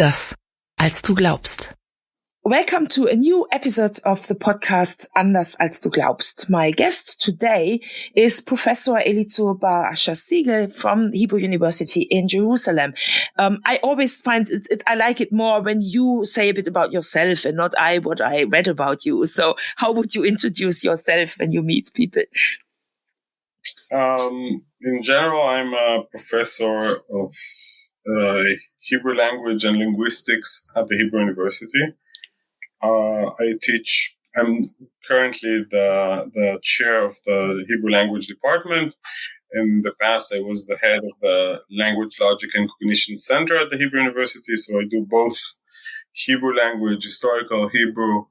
Anders als du glaubst. Welcome to a new episode of the podcast Anders als du glaubst. My guest today is Professor Elizur Bar-Asher-Siegel from Hebrew University in Jerusalem. I always find I like it more when you say a bit about yourself and not what I read about you. So how would you introduce yourself when you meet people? In general, I'm a professor of Hebrew language and linguistics at the Hebrew University. I'm currently the chair of the Hebrew language department. In the past, I was the head of the Language, Logic, and Cognition Center at the Hebrew University. So I do both Hebrew language, historical Hebrew,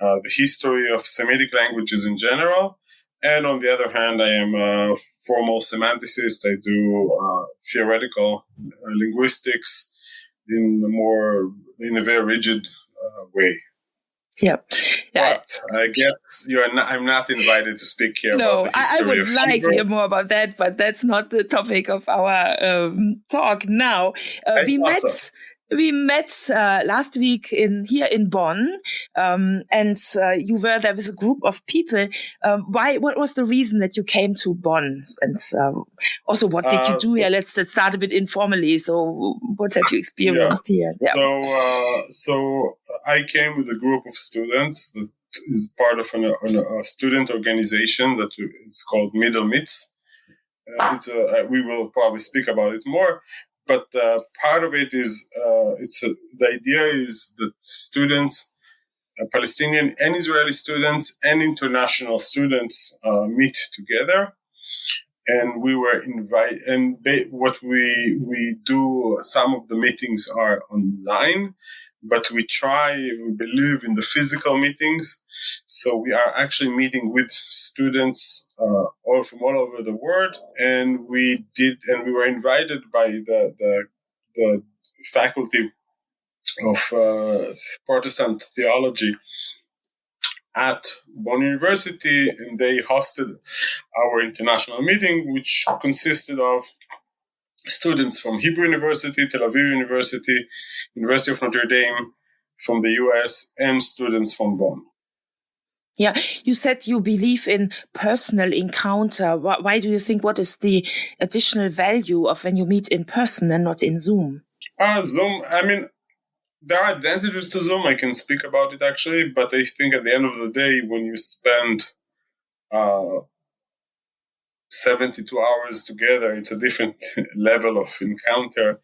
the history of Semitic languages in general. And on the other hand, I am a formal semanticist. I do theoretical linguistics in a very rigid way. Yeah. But I guess I'm not invited to speak here about the history I would of like Hebrew. to hear more about that, but that's not the topic of our talk now. We met last week here in Bonn, and you were there with a group of people. What was the reason that you came to Bonn? And also, what did you do here? Let's start a bit informally. So, what have you experienced here? Yeah. So I came with a group of students that is part of a student organization that is called Middle Mitz. We will probably speak about it more. But part of it is the idea is that students, Palestinian and Israeli students and international students meet together, and we were invited. And what we do, some of the meetings are online, but we believe in the physical meetings. So we are actually meeting with students from all over the world, and we were invited by the faculty of Protestant theology at Bonn University, and they hosted our international meeting, which consisted of students from Hebrew University, Tel Aviv University, University of Notre Dame from the US, and students from Bonn. Yeah, you said you believe in personal encounter. Why do you think? What is the additional value of when you meet in person and not in Zoom? Zoom, I mean, there are advantages to Zoom. I can speak about it actually, but I think at the end of the day, when you spend 72 hours together, it's a different level of encounter.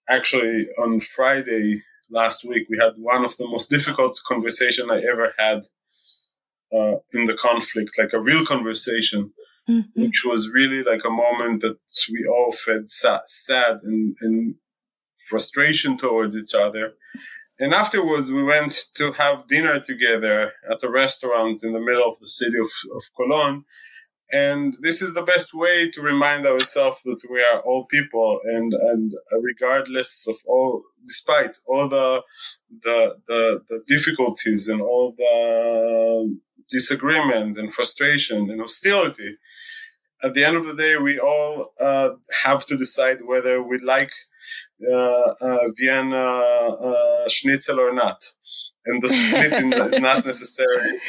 Actually, on Friday last week, we had one of the most difficult conversations I ever had in the conflict, like a real conversation, which was really like a moment that we all felt sad and frustration towards each other. And afterwards, we went to have dinner together at a restaurant in the middle of the city of Cologne. And this is the best way to remind ourselves that we are all people, and regardless of despite all the difficulties and all the disagreement and frustration and hostility, at the end of the day, we all have to decide whether we like Vienna schnitzel or not, and the split is not necessarily.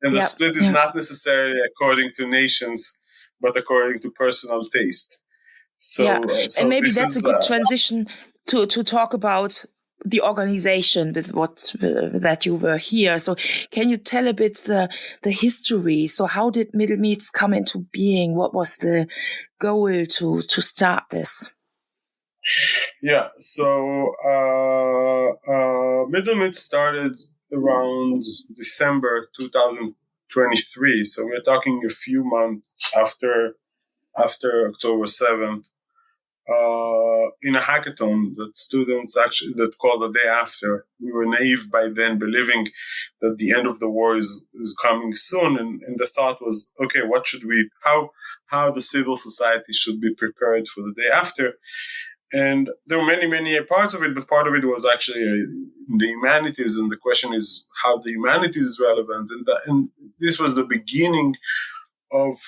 And the split is not necessarily according to nations, but according to personal taste. So, and maybe that's a good transition to talk about the organization with that you were here. So can you tell a bit the history? So how did Middle Mitz come into being? What was the goal to start this? Yeah, so Middle Mitz started around December 2023. So we're talking a few months after October 7th, in a hackathon that students that called the day after. We were naive by then, believing that the end of the war is coming soon. And the thought was, okay, how the civil society should be prepared for the day after. And there were many, many parts of it, but part of it was actually the humanities. And the question is how the humanities is relevant. And this was the beginning of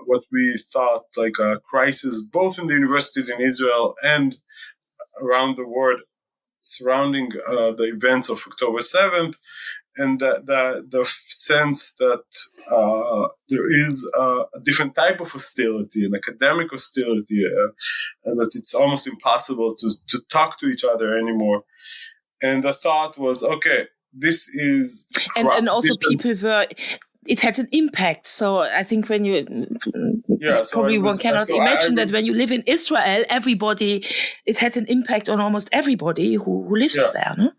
what we thought like a crisis, both in the universities in Israel and around the world surrounding the events of October 7th, and the sense that there is a different type of hostility, an academic hostility, and that it's almost impossible to talk to each other anymore. And the thought was, okay, this is... And also people were... It had an impact. So I think when you... one cannot imagine that when you live in Israel, it had an impact on almost everybody who lives there, no?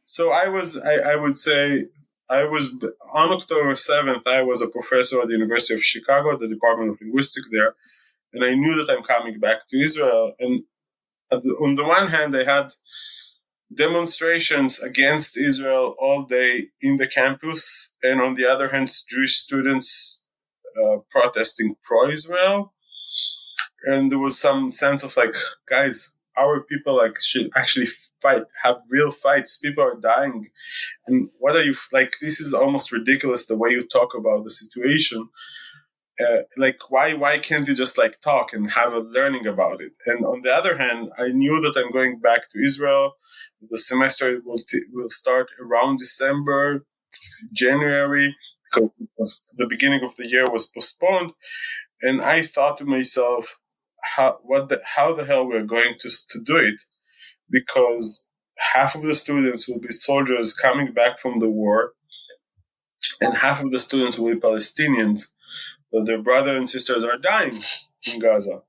So I would say, on October 7th, I was a professor at the University of Chicago, the Department of Linguistics there, and I knew that I'm coming back to Israel. And on the one hand, I had demonstrations against Israel all day in the campus, and on the other hand, Jewish students protesting pro-Israel. And there was some sense of like, guys, our people should actually fight, have real fights. People are dying. And what are you, this is almost ridiculous the way you talk about the situation. Why can't you just talk and have a learning about it? And on the other hand, I knew that I'm going back to Israel. The semester will start around December, January, because the beginning of the year was postponed. And I thought to myself, how the hell we're going to do it? Because half of the students will be soldiers coming back from the war, and half of the students will be Palestinians, that their brothers and sisters are dying in Gaza.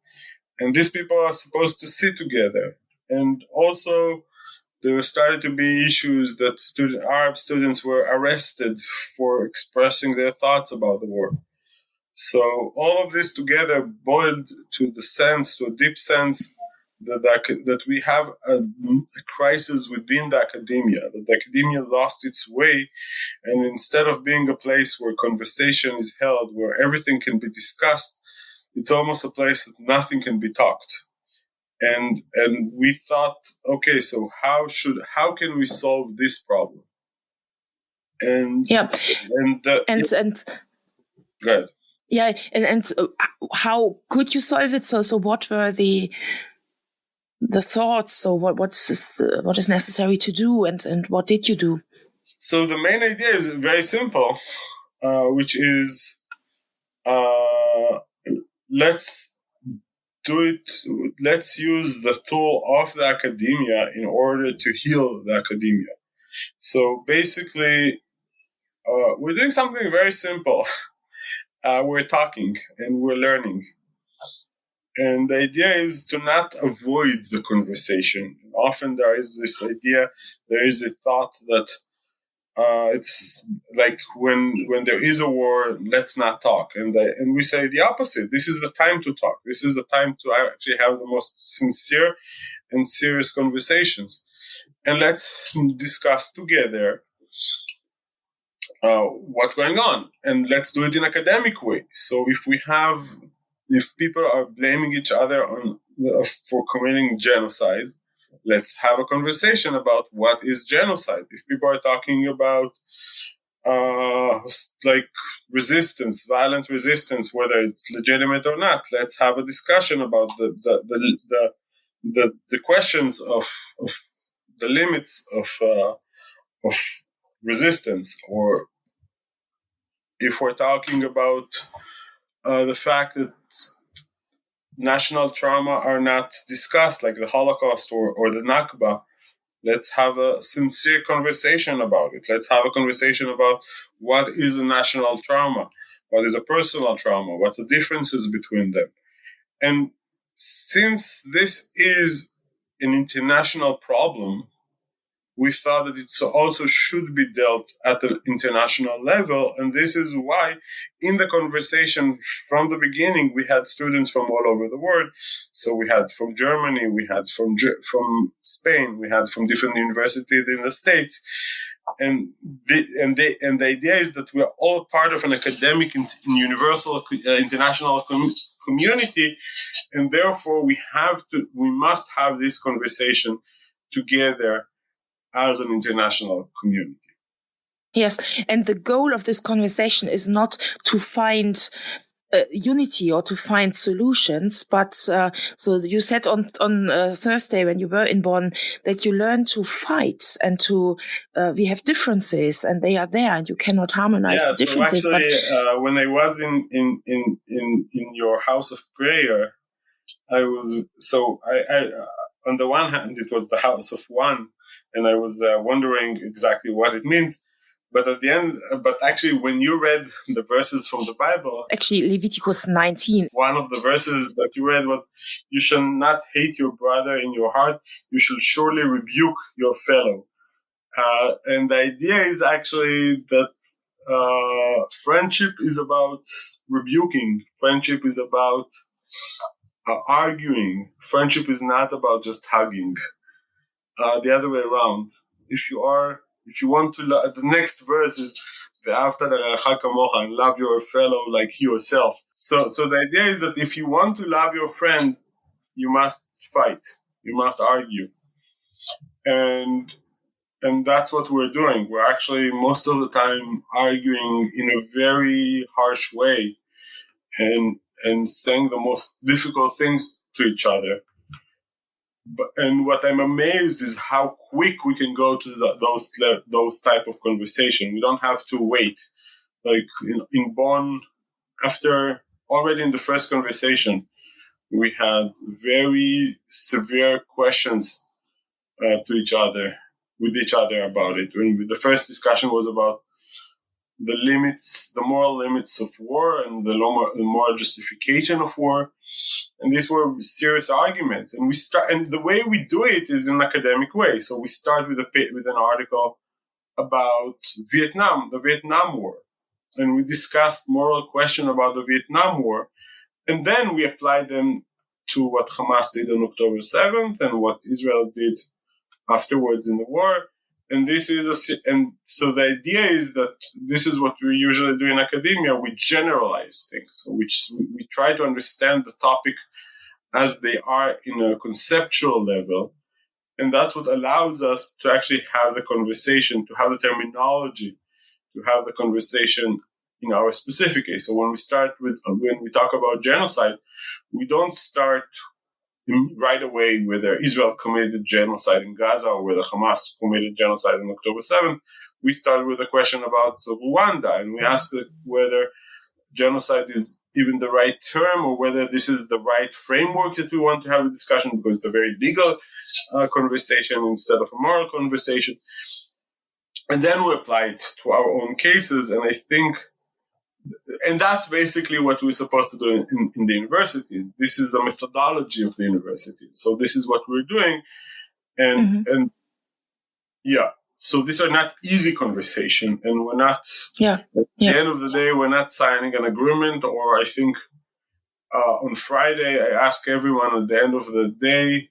And these people are supposed to sit together. And also, there started to be issues that Arab students were arrested for expressing their thoughts about the war. So all of this together boiled to a deep sense that we have a crisis within the academia, that the academia lost its way, and instead of being a place where conversation is held, where everything can be discussed, it's almost a place that nothing can be talked. And we thought, okay, so how can we solve this problem? And go ahead. Yeah, and how could you solve it? So what were the thoughts? So what is necessary to do, and what did you do? So the main idea is very simple, which is let's do it. Let's use the tool of the academia in order to heal the academia. So basically, we're doing something very simple. We're talking and we're learning. And the idea is to not avoid the conversation. Often there is a thought that it's like when there is a war, let's not talk. And we say the opposite. This is the time to talk. This is the time to actually have the most sincere and serious conversations. And let's discuss together what's going on. And let's do it in an academic way. So if people are blaming each other for committing genocide, let's have a conversation about what is genocide. If people are talking about resistance, violent resistance, whether it's legitimate or not, let's have a discussion about the questions of the limits of resistance. Or if we're talking about the fact that national trauma are not discussed, like the Holocaust or the Nakba, let's have a sincere conversation about it. Let's have a conversation about what is a national trauma, what is a personal trauma, what's the differences between them. And since this is an international problem, we thought that it also should be dealt at the international level. And this is why in the conversation from the beginning, we had students from all over the world. So we had from Germany, we had from Spain, we had from different universities in the States. And the idea is that we are all part of an academic and universal international community. And therefore we must have this conversation together as an international community. Yes, and the goal of this conversation is not to find unity or to find solutions. But so you said on Thursday when you were in Bonn that you learn to fight and to we have differences and they are there and you cannot harmonize the differences. So actually, when I was in your house of prayer, I on the one hand it was the house of one, and I was wondering exactly what it means. But at the end, actually, when you read the verses from the Bible, actually Leviticus 19, one of the verses that you read was, "You shall not hate your brother in your heart; you shall surely rebuke your fellow." And the idea is actually that friendship is about rebuking. Friendship is about arguing. Friendship is not about just hugging. The other way around. If you want to love, the next verse is "Ve'ahavta l'reacha kamocha," and love your fellow like yourself. So the idea is that if you want to love your friend, you must fight. You must argue. And that's what we're doing. We're actually most of the time arguing in a very harsh way and saying the most difficult things to each other. And what I'm amazed is how quick we can go to those type of conversation. We don't have to wait. Like in Bonn, after already in the first conversation, we had very severe questions with each other about it. When the first discussion was about the moral limits of war and the moral justification of war. And these were serious arguments. And the way we do it is in an academic way. So we start with an article about Vietnam, the Vietnam War. And we discussed moral question about the Vietnam War. And then we applied them to what Hamas did on October 7th and what Israel did afterwards in the war. And so the idea is that this is what we usually do in academia. We generalize things. So we try to understand the topic as they are in a conceptual level. And that's what allows us to actually have the conversation, to have the terminology, to have the conversation in our specific case. So when we talk about genocide, we don't start right away whether Israel committed genocide in Gaza or whether Hamas committed genocide on October 7th. We start with a question about Rwanda, and we ask whether genocide is even the right term or whether this is the right framework that we want to have a discussion, because it's a very legal conversation instead of a moral conversation. And then we apply it to our own cases, and that's basically what we're supposed to do in the universities. This is the methodology of the university. So this is what we're doing. And so these are not easy conversation, and we're not, at the end of the day, we're not signing an agreement. Or I think on Friday, I ask everyone at the end of the day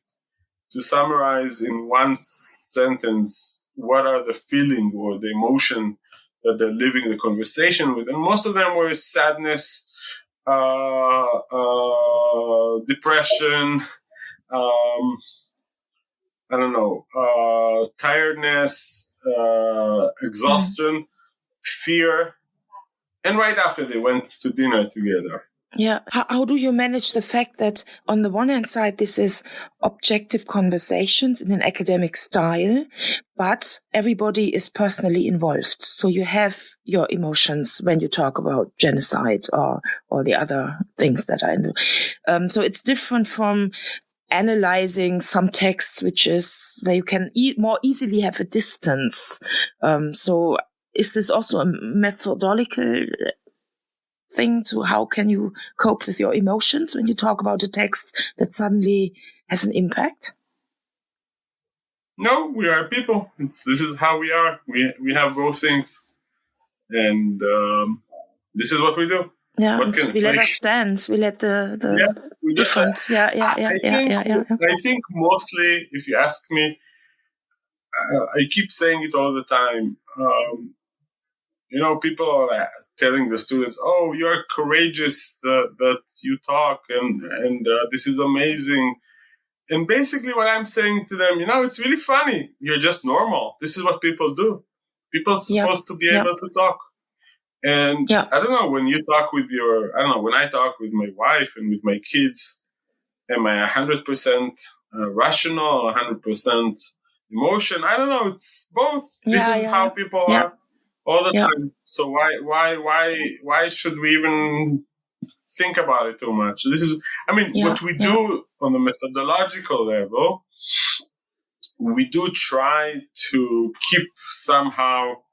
to summarize in one sentence what are the feeling or the emotion that they're living the conversation with. And most of them were sadness, depression, tiredness, exhaustion, fear. And right after they went to dinner together. Yeah. How do you manage the fact that on the one hand side, this is objective conversations in an academic style, but everybody is personally involved. So you have your emotions when you talk about genocide or the other things that are in the, so it's different from analyzing some texts, which is where you can more easily have a distance. So is this also a methodological thing to how can you cope with your emotions when you talk about a text that suddenly has an impact? No, we are people. This is how we are. We have both things, and this is what we do. Yeah, we let us stand. We let the difference. I think mostly, if you ask me, I keep saying it all the time. People are telling the students, "Oh, you're courageous that you talk, and this is amazing." And basically, what I'm saying to them, it's really funny. You're just normal. This is what people do. People are supposed to be able to talk, And I don't know, when you talk with when I talk with my wife and with my kids, am I 100% rational, 100% emotion? I don't know. It's both. This is how people are all the time. So why should we even think about it too much? This is, what we do on the methodological level, we do try to keep somehow.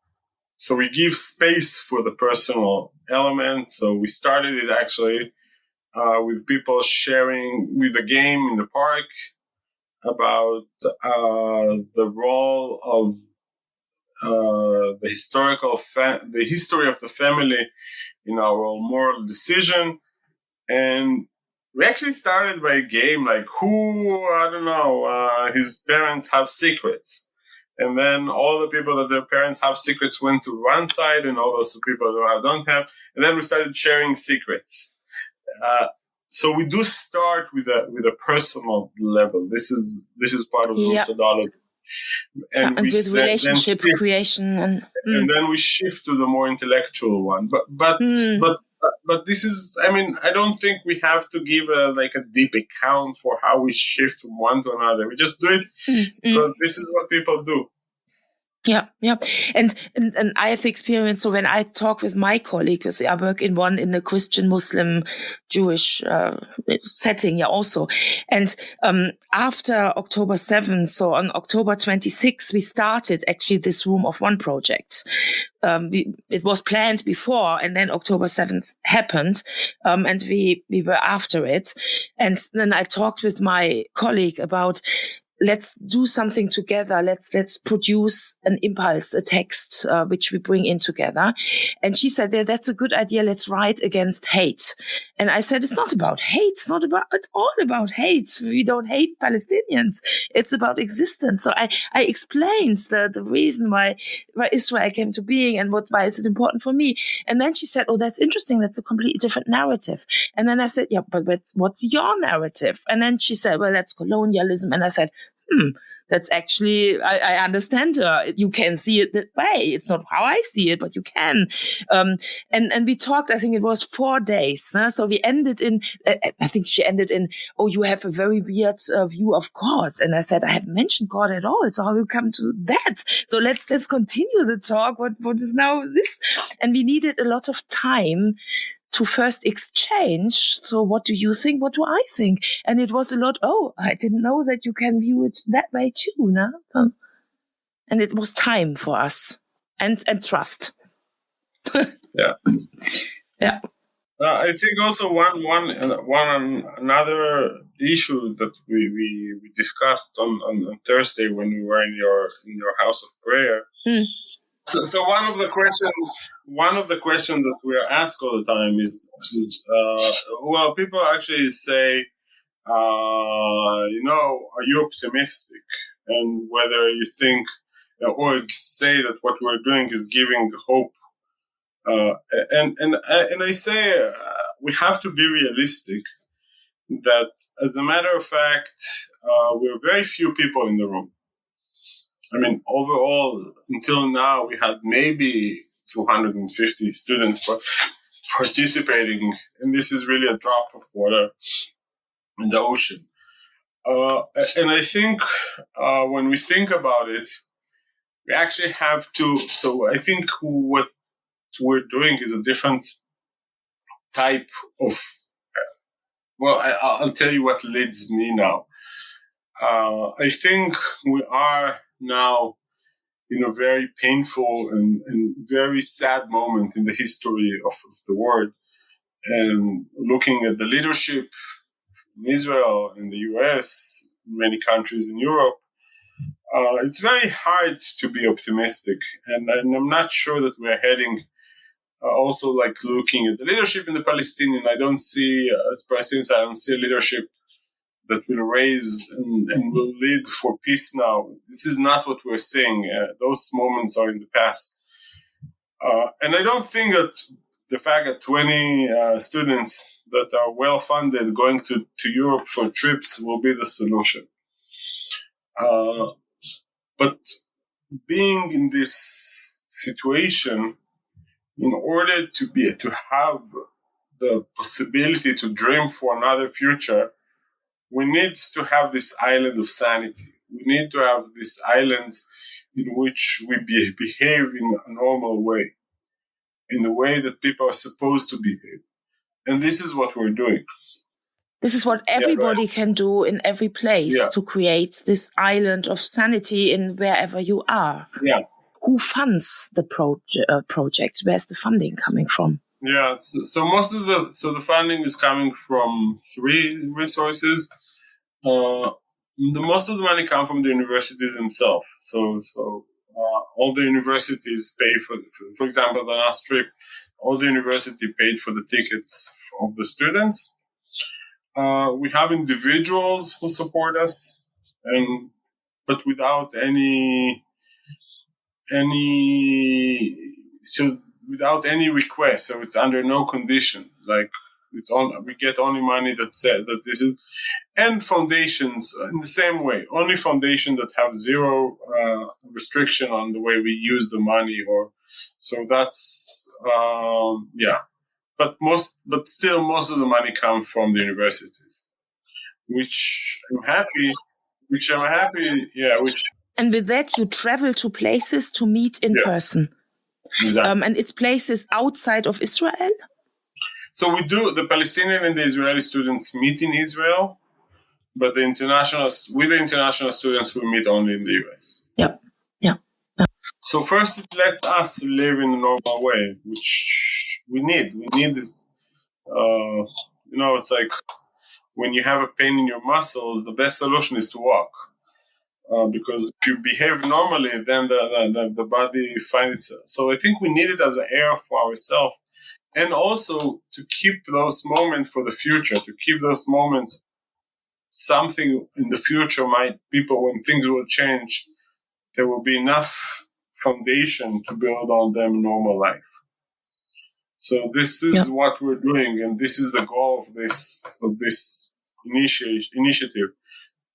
So we give space for the personal element. So we started it actually with people sharing with the game in the park about the role of the history of the family in our moral decision. And we actually started by a game like his parents have secrets. And then all the people that their parents have secrets went to one side, and all those people who don't have. And then we started sharing secrets. So we do start with a personal level. This is part of the methodology. And with relationship creation, and then we shift to the more intellectual one. But this is, I don't think we have to give a deep account for how we shift from one to another. We just do it because this is what people do. Yeah. And I have the experience. So when I talk with my colleague, because I work in Bonn in the Christian, Muslim, Jewish setting, also. And after October 7th, so on October 26th, we started actually this Room of One project. It was planned before, and then October 7th happened, and we were after it. And then I talked with my colleague about, let's do something together. Let's produce an impulse, a text, which we bring in together. And she said, that's a good idea. Let's write against hate. And I said, it's not about hate. It's all about hate. We don't hate Palestinians. It's about existence. So I explained the reason why Israel came to being and why is it important for me. And then she said, oh, that's interesting. That's a completely different narrative. And then I said, yeah, but what's your narrative? And then she said, well, that's colonialism. And I said, that's actually, I understand her. You can see it that way. It's not how I see it, but you can. And we talked, I think it was 4 days. So we ended I think she ended in, oh, you have a very weird view of God. And I said, I haven't mentioned God at all. So how will we come to that? So let's continue the talk. What is now this? And we needed a lot of time to first exchange. So what do you think? What do I think? And it was a lot. Oh, I didn't know that you can view it that way too. No? So, and it was time for us and trust. Yeah. I think also another issue that we discussed on Thursday when we were in your house of prayer. So one of the questions that we are asked all the time is people actually say, are you optimistic? And whether you think, or say that what we're doing is giving hope. And I say we have to be realistic. That, as a matter of fact, we're very few people in the room. Overall, until now, we had maybe 250 students participating, and this is really a drop of water in the ocean. And I think when we think about it, we actually have to. So I think what we're doing is a different type of. I'll tell you what leads me now. I think we are now in a very painful and very sad moment in the history of the world. And looking at the leadership in Israel, in the US, many countries in Europe, it's very hard to be optimistic. And I'm not sure that we're heading also looking at the leadership in the Palestinian. I don't see, as Palestinians, I don't see a leadership that will raise and will lead for peace now. This is not what we're seeing. Those moments are in the past. And I don't think that the fact that 20 students that are well-funded going to Europe for trips will be the solution. But being in this situation, in order to have the possibility to dream for another future, we need to have this island of sanity. We need to have this island in which we behave in a normal way, in the way that people are supposed to behave. And this is what we're doing. This is what everybody can do in every place to create this island of sanity in wherever you are. Yeah. Who funds the project? Where's the funding coming from? Yeah, so the funding is coming from 3 resources. Most of the money comes from the universities themselves. So all the universities pay for example, the last trip, all the university paid for the tickets of the students. We have individuals who support us, but without without any request. So it's under no condition. Like we get only money that said that this is, and foundations in the same way. Only foundations that have zero restriction on the way we use the money, so that's But still, most of the money comes from the universities, which I'm happy. And with that, you travel to places to meet in person. Exactly. And it's places outside of Israel? So we do, the Palestinian and the Israeli students meet in Israel, but with the international students, we meet only in the US. Yep. So first, it lets us live in a normal way, which we need. We need, it's like when you have a pain in your muscles, the best solution is to walk. Because if you behave normally, then the body finds it. So I think we need it as an air for ourselves, and also to keep those moments for the future, to keep those moments, something in the future when things will change, there will be enough foundation to build on them normal life. So this is what we're doing, and this is the goal of this initiative.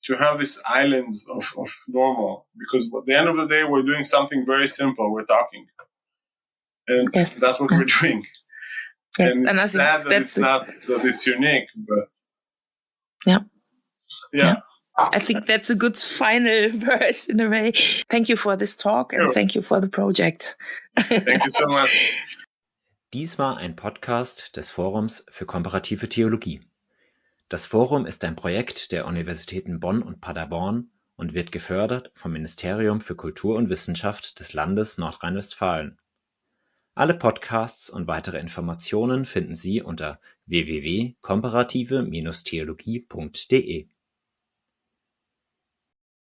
To have these islands of normal, because at the end of the day, we're doing something very simple. We're talking, and that's what we're doing. Yes. And it's sad that it's unique, but yeah. I think that's a good final word in a way. Thank you for this talk and thank you for the project. Thank you so much. Dies war ein Podcast des Forums für komparative Theologie. Das Forum ist ein Projekt der Universitäten Bonn und Paderborn und wird gefördert vom Ministerium für Kultur und Wissenschaft des Landes Nordrhein-Westfalen. Alle Podcasts und weitere Informationen finden Sie unter www.komparative-theologie.de.